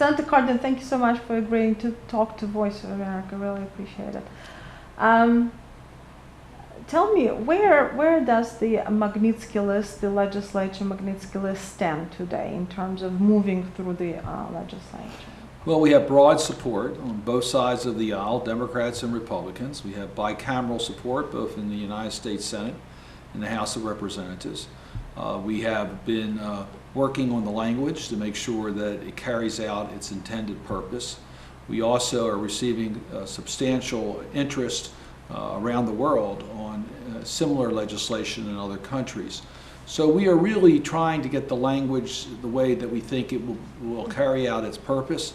Senator Cardin, thank you so much for agreeing to talk to Voice of America. Really appreciate it. Tell me, where does the Magnitsky list, the legislature Magnitsky list, stand today in terms of moving through the legislature? Well, we have broad support on both sides of the aisle, Democrats and Republicans. We have bicameral support both in the United States Senate and the House of Representatives. We have been working on the language to make sure that it carries out its intended purpose. We also are receiving substantial interest around the world on similar legislation in other countries. So we are really trying to get the language the way that we think it will carry out its purpose.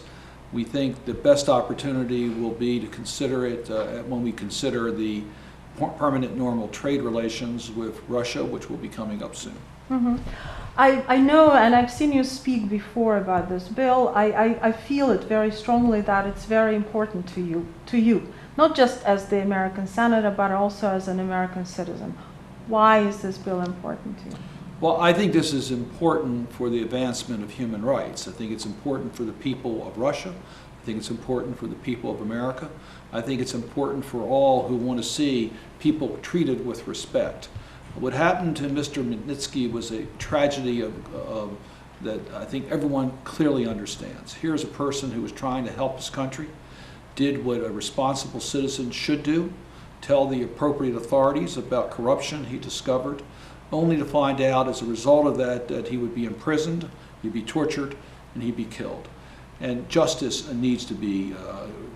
We think the best opportunity will be to consider it when we consider the permanent normal trade relations with Russia, which will be coming up soon. Mm-hmm. I know, and I've seen you speak before about this bill. I feel it very strongly that it's very important to you, not just as the American senator, but also as an American citizen. Why is this bill important to you? Well, I think this is important for the advancement of human rights. I think it's important for the people of Russia. I think it's important for the people of America. I think it's important for all who want to see people treated with respect. What happened to Mr. Magnitsky was a tragedy that I think everyone clearly understands. Here's a person who was trying to help his country, did what a responsible citizen should do, tell the appropriate authorities about corruption he discovered, only to find out as a result of that he would be imprisoned, he'd be tortured, and he'd be killed. And justice needs to be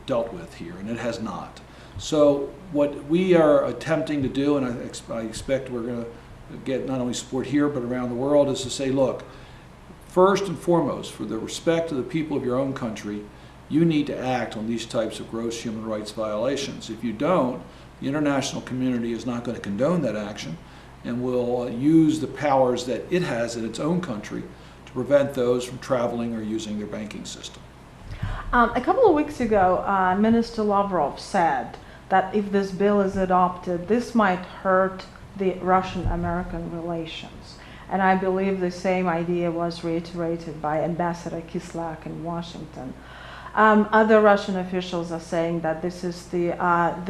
dealt with here, and it has not. So what we are attempting to do, and I expect we're going to get not only support here but around the world, is to say, look, first and foremost, for the respect of the people of your own country, you need to act on these types of gross human rights violations. If you don't, the international community is not going to condone that action and will use the powers that it has in its own country to prevent those from traveling or using their banking system. A couple of weeks ago, Minister Lavrov said that if this bill is adopted, this might hurt the Russian-American relations. And I believe the same idea was reiterated by Ambassador Kislyak in Washington. Other Russian officials are saying that this is the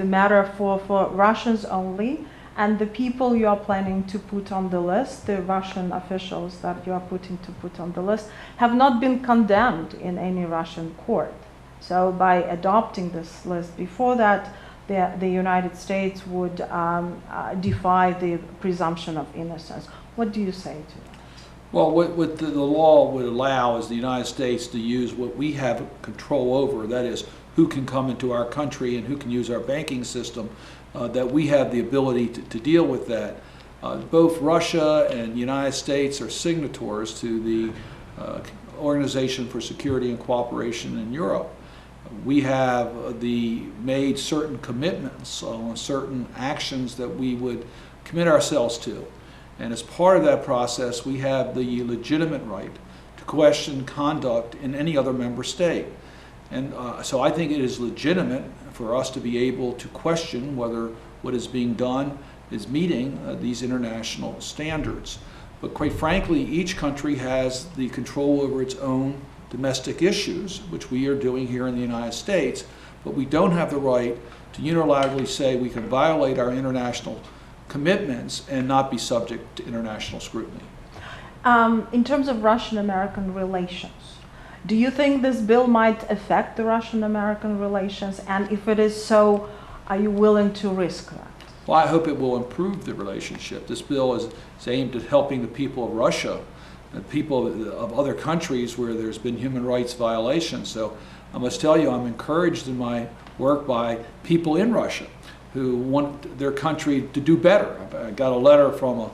matter for Russians only, and the people you are planning to put on the list, the Russian officials that you are put on the list, have not been condemned in any Russian court. So by adopting this list before that, the United States would defy the presumption of innocence. What do you say to that? Well, what the law would allow is the United States to use what we have control over, that is, who can come into our country and who can use our banking system, that we have the ability to deal with that. Both Russia and the United States are signatories to the Organization for Security and Cooperation in Europe. We have made certain commitments on certain actions that we would commit ourselves to. And as part of that process, we have the legitimate right to question conduct in any other member state. And so I think it is legitimate for us to be able to question whether what is being done is meeting these international standards. But quite frankly, each country has the control over its own domestic issues, which we are doing here in the United States, but we don't have the right to unilaterally say we can violate our international commitments and not be subject to international scrutiny. In terms of Russian-American relations, do you think this bill might affect the Russian-American relations? And if it is so, are you willing to risk that? Well, I hope it will improve the relationship. This bill is aimed at helping the people of Russia and people of other countries where there's been human rights violations. So I must tell you, I'm encouraged in my work by people in Russia who want their country to do better. I got a letter from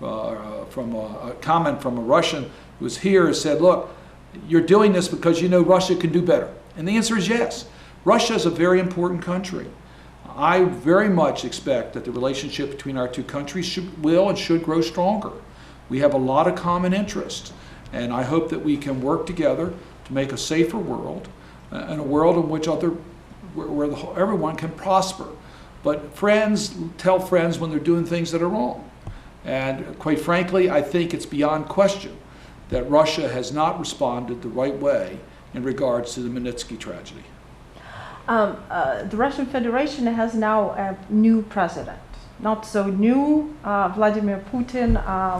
a comment from a Russian who was here and said, look, you're doing this because you know Russia can do better. And the answer is yes. Russia is a very important country. I very much expect that the relationship between our two countries will and should grow stronger. We have a lot of common interests, and I hope that we can work together to make a safer world, and a world in which everyone can prosper. But friends tell friends when they're doing things that are wrong. And quite frankly, I think it's beyond question that Russia has not responded the right way in regards to the Magnitsky tragedy. The Russian Federation has now a new president. Not so new. Vladimir Putin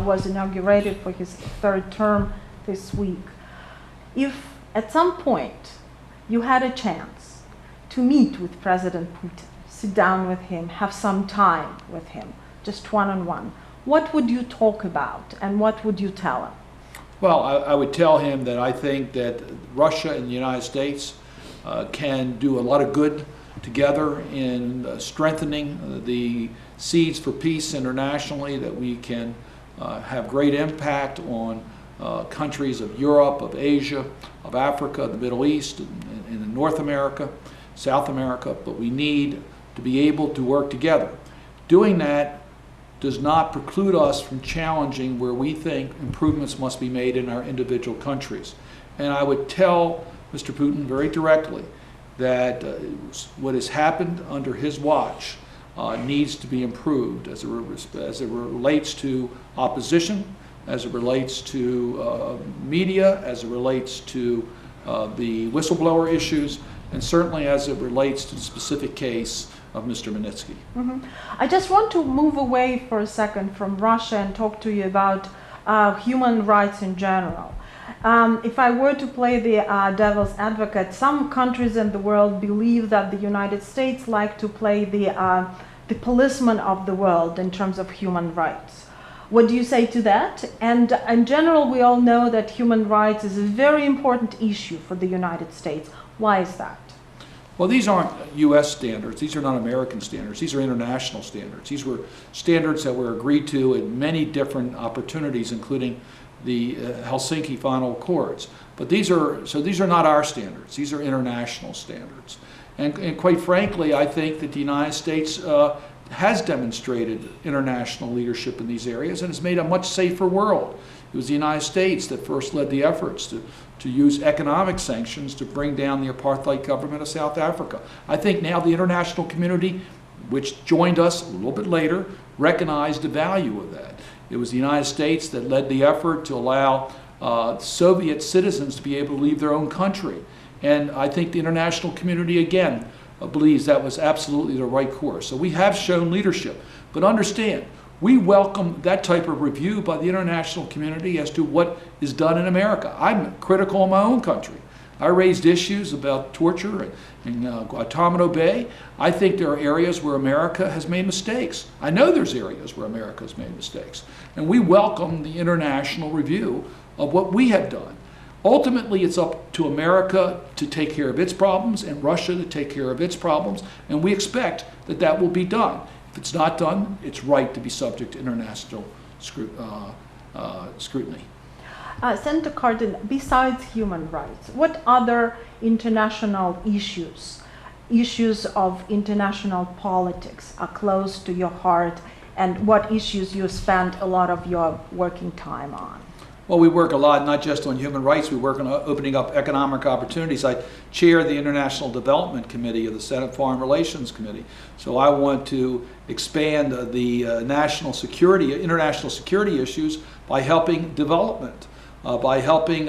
was inaugurated for his third term this week. If at some point you had a chance to meet with President Putin, sit down with him, have some time with him, just one-on-one, what would you talk about and what would you tell him? Well, I would tell him that I think that Russia and the United States can do a lot of good together in strengthening the seeds for peace internationally, that we can have great impact on countries of Europe, of Asia, of Africa, the Middle East, and in North America, South America, but we need to be able to work together. Doing that does not preclude us from challenging where we think improvements must be made in our individual countries. And I would tell Mr. Putin very directly that what has happened under his watch needs to be improved as it relates to opposition, as it relates to media, as it relates to the whistleblower issues, and certainly as it relates to the specific case of Mr. Magnitsky. Mm-hmm. I just want to move away for a second from Russia and talk to you about human rights in general. If I were to play the devil's advocate, some countries in the world believe that the United States like to play the policeman of the world in terms of human rights. What do you say to that? And in general, we all know that human rights is a very important issue for the United States. Why is that? Well, these aren't U.S. standards. These are not American standards. These are international standards. These were standards that were agreed to in many different opportunities, including the Helsinki Final Accords. But these are not our standards. These are international standards. And quite frankly, I think that the United States has demonstrated international leadership in these areas and has made a much safer world. It was the United States that first led the efforts to use economic sanctions to bring down the apartheid government of South Africa. I think now the international community, which joined us a little bit later, recognized the value of that. It was the United States that led the effort to allow Soviet citizens to be able to leave their own country. And I think the international community, again, believes that was absolutely the right course. So we have shown leadership. But understand, we welcome that type of review by the international community as to what is done in America. I'm critical of my own country. I raised issues about torture in Guantanamo Bay. I think there are areas where America has made mistakes. I know there's areas where America has made mistakes. And we welcome the international review of what we have done. Ultimately, it's up to America to take care of its problems and Russia to take care of its problems, and we expect that that will be done. If it's not done, it's right to be subject to international scrutiny. Senator Cardin, besides human rights, what other international issues of international politics are close to your heart, and what issues you spend a lot of your working time on? Well, we work a lot, not just on human rights, we work on opening up economic opportunities. I chair the International Development Committee of the Senate Foreign Relations Committee. So I want to expand the international security issues by helping development, by helping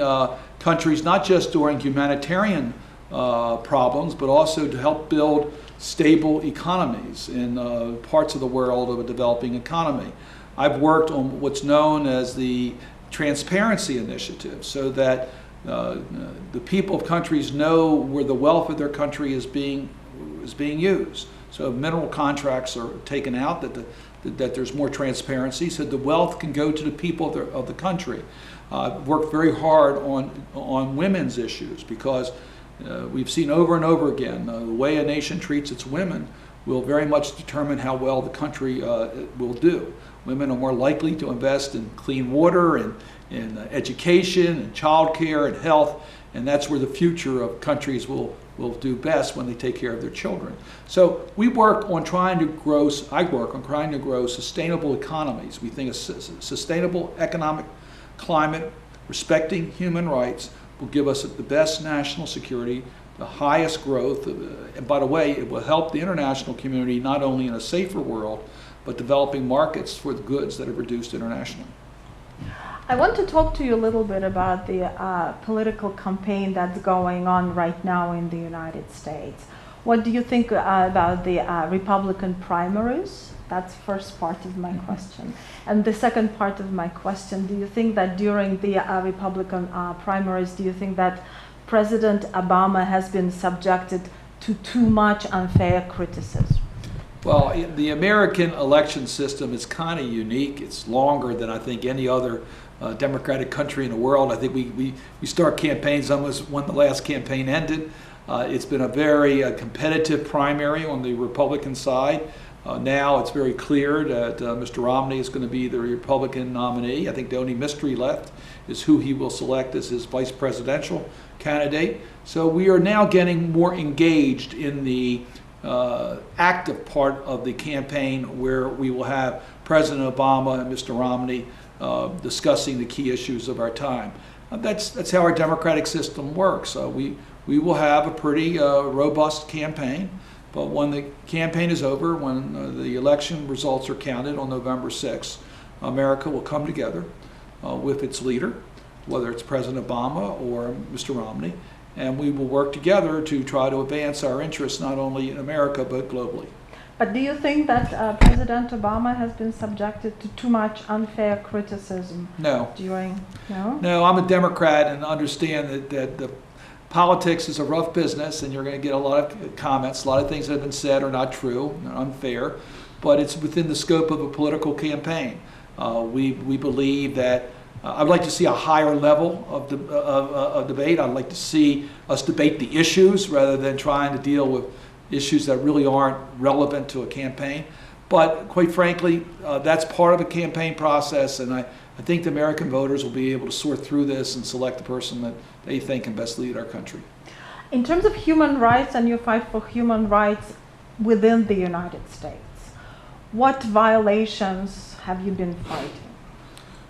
countries not just during humanitarian problems, but also to help build stable economies in parts of the world of a developing economy. I've worked on what's known as the Transparency Initiative, so that the people of countries know where the wealth of their country is being used. So if mineral contracts are taken out, that there's more transparency, so the wealth can go to the people of the country. I've worked very hard on women's issues, because we've seen over and over again the way a nation treats its women will very much determine how well the country will do. Women are more likely to invest in clean water and in education and childcare and health, and that's where the future of countries will do best, when they take care of their children. So we work on trying to grow, I work on trying to grow sustainable economies. We think a sustainable economic climate, respecting human rights, will give us the best national security, the highest growth, and by the way, it will help the international community not only in a safer world, but developing markets for the goods that are produced internationally. I want to talk to you a little bit about the political campaign that's going on right now in the United States. What do you think about the Republican primaries? That's the first part of my question. And the second part of my question, do you think that during the Republican primaries, do you think that President Obama has been subjected to too much unfair criticism? Well, the American election system is kind of unique. It's longer than I think any other democratic country in the world. I think we start campaigns almost when the last campaign ended. It's been a very competitive primary on the Republican side. Now it's very clear that Mr. Romney is going to be the Republican nominee. I think the only mystery left is who he will select as his vice presidential candidate. So we are now getting more engaged in the active part of the campaign, where we will have President Obama and Mr. Romney discussing the key issues of our time. That's how our democratic system works. We will have a pretty robust campaign. But when the campaign is over, when the election results are counted on November 6th, America will come together with its leader, whether it's President Obama or Mr. Romney, and we will work together to try to advance our interests not only in America but globally. But do you think that President Obama has been subjected to too much unfair criticism? No. No, I'm a Democrat and understand that the politics is a rough business, and you're going to get a lot of comments. A lot of things that have been said are not true, and unfair, but it's within the scope of a political campaign. We believe that I'd like to see a higher level of debate. I'd like to see us debate the issues rather than trying to deal with issues that really aren't relevant to a campaign. But quite frankly, that's part of a campaign process, and I think the American voters will be able to sort through this and select the person that they think can best lead our country. In terms of human rights and your fight for human rights within the United States, what violations have you been fighting?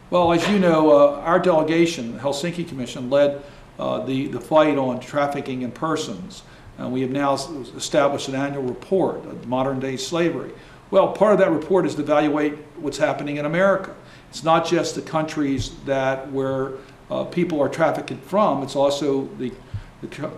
Well, as you know, our delegation, the Helsinki Commission, led the fight on trafficking in persons. We have now established an annual report of modern-day slavery. Well, part of that report is to evaluate what's happening in America. It's not just the countries where people are trafficked from, it's also the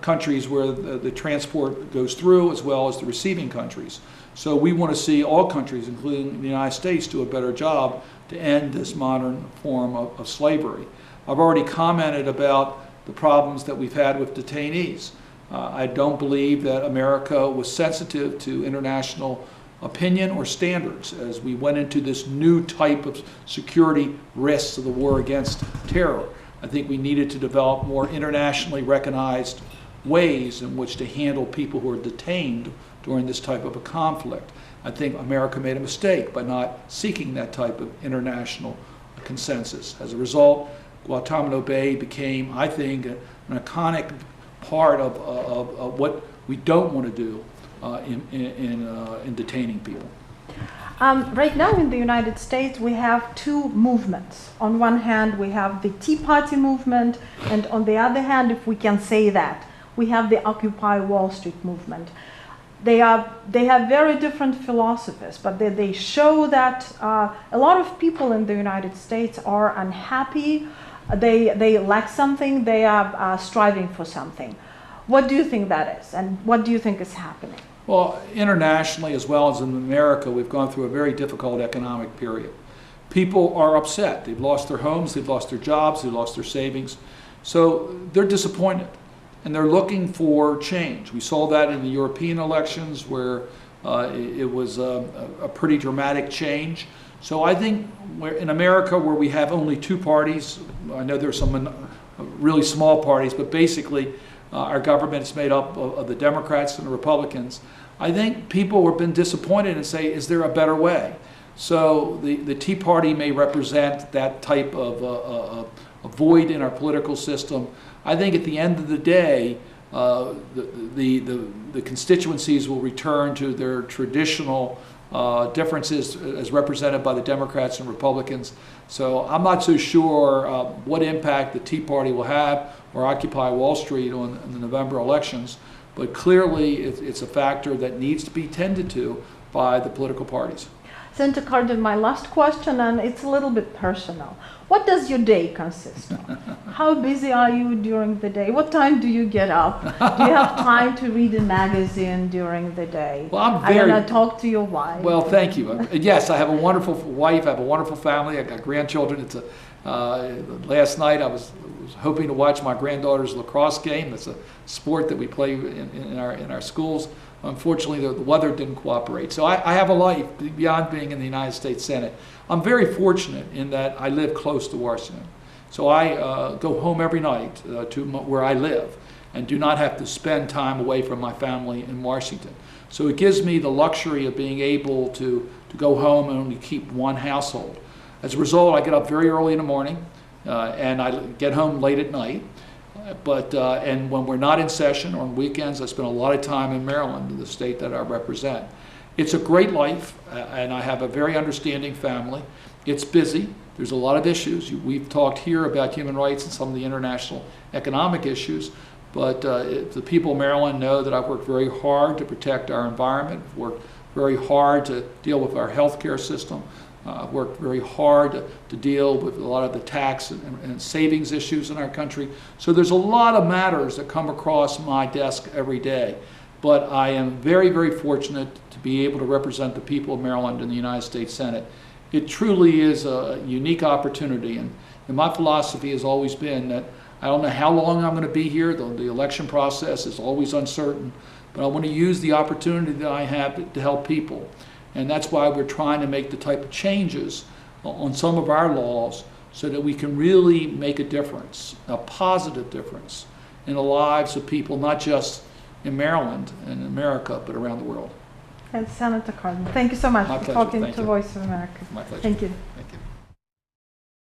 countries where the transport goes through, as well as the receiving countries. So we want to see all countries, including the United States, do a better job to end this modern form of slavery. I've already commented about the problems that we've had with detainees. I don't believe that America was sensitive to international opinion or standards as we went into this new type of security risks of the war against terror. I think we needed to develop more internationally recognized ways in which to handle people who are detained during this type of a conflict. I think America made a mistake by not seeking that type of international consensus. As a result, Guantanamo Bay became, I think, an iconic part of what we don't want to do in detaining people. Right now in the United States, we have two movements. On one hand, we have the Tea Party movement, and on the other hand, if we can say that, we have the Occupy Wall Street movement. They have very different philosophies, but they show that a lot of people in the United States are unhappy. They lack something. They are striving for something. What do you think that is, and what do you think is happening? Well, internationally as well as in America, we've gone through a very difficult economic period. People are upset. They've lost their homes, they've lost their jobs, they've lost their savings. So they're disappointed, and they're looking for change. We saw that in the European elections, where it was a pretty dramatic change. So I think in America, where we have only two parties, I know there's some really small parties, but basically our government is made up of the Democrats and the Republicans. I think people have been disappointed and say, is there a better way? So the Tea Party may represent that type of a void in our political system. I think at the end of the day, the constituencies will return to their traditional differences as represented by the Democrats and Republicans. So I'm not so sure what impact the Tea Party will have or Occupy Wall Street on the November elections, but clearly it's a factor that needs to be tended to by the political parties. Senator Cardin, my last question, and it's a little bit personal. What does your day consist of? How busy are you during the day? What time do you get up? Do you have time to read a magazine during the day? Well, I'm very... I want to talk to your wife. Well, thank you. Yes, I have a wonderful wife. I have a wonderful family. I got grandchildren. It's last night I was hoping to watch my granddaughter's lacrosse game. It's a sport that we play in our schools. Unfortunately, the weather didn't cooperate. So I have a life beyond being in the United States Senate. I'm very fortunate in that I live close to Washington. So I go home every night to where I live and do not have to spend time away from my family in Washington. So it gives me the luxury of being able to go home and only keep one household. As a result, I get up very early in the morning and I get home late at night. And when we're not in session or on weekends, I spend a lot of time in Maryland, the state that I represent. It's a great life, and I have a very understanding family. It's busy. There's a lot of issues. We've talked here about human rights and some of the international economic issues, but the people of Maryland know that I've worked very hard to protect our environment, worked very hard to deal with our healthcare system, worked very hard to deal with a lot of the tax and savings issues in our country. So there's a lot of matters that come across my desk every day. But I am very, very fortunate to be able to represent the people of Maryland in the United States Senate. It truly is a unique opportunity, and my philosophy has always been that I don't know how long I'm going to be here. The election process is always uncertain, but I want to use the opportunity that I have to help people. And that's why we're trying to make the type of changes on some of our laws so that we can really make a difference, a positive difference in the lives of people, not just in Maryland and America, but around the world. And Senator Cardin, thank you so much for talking to Voice of America. My pleasure. Thank you. Thank you.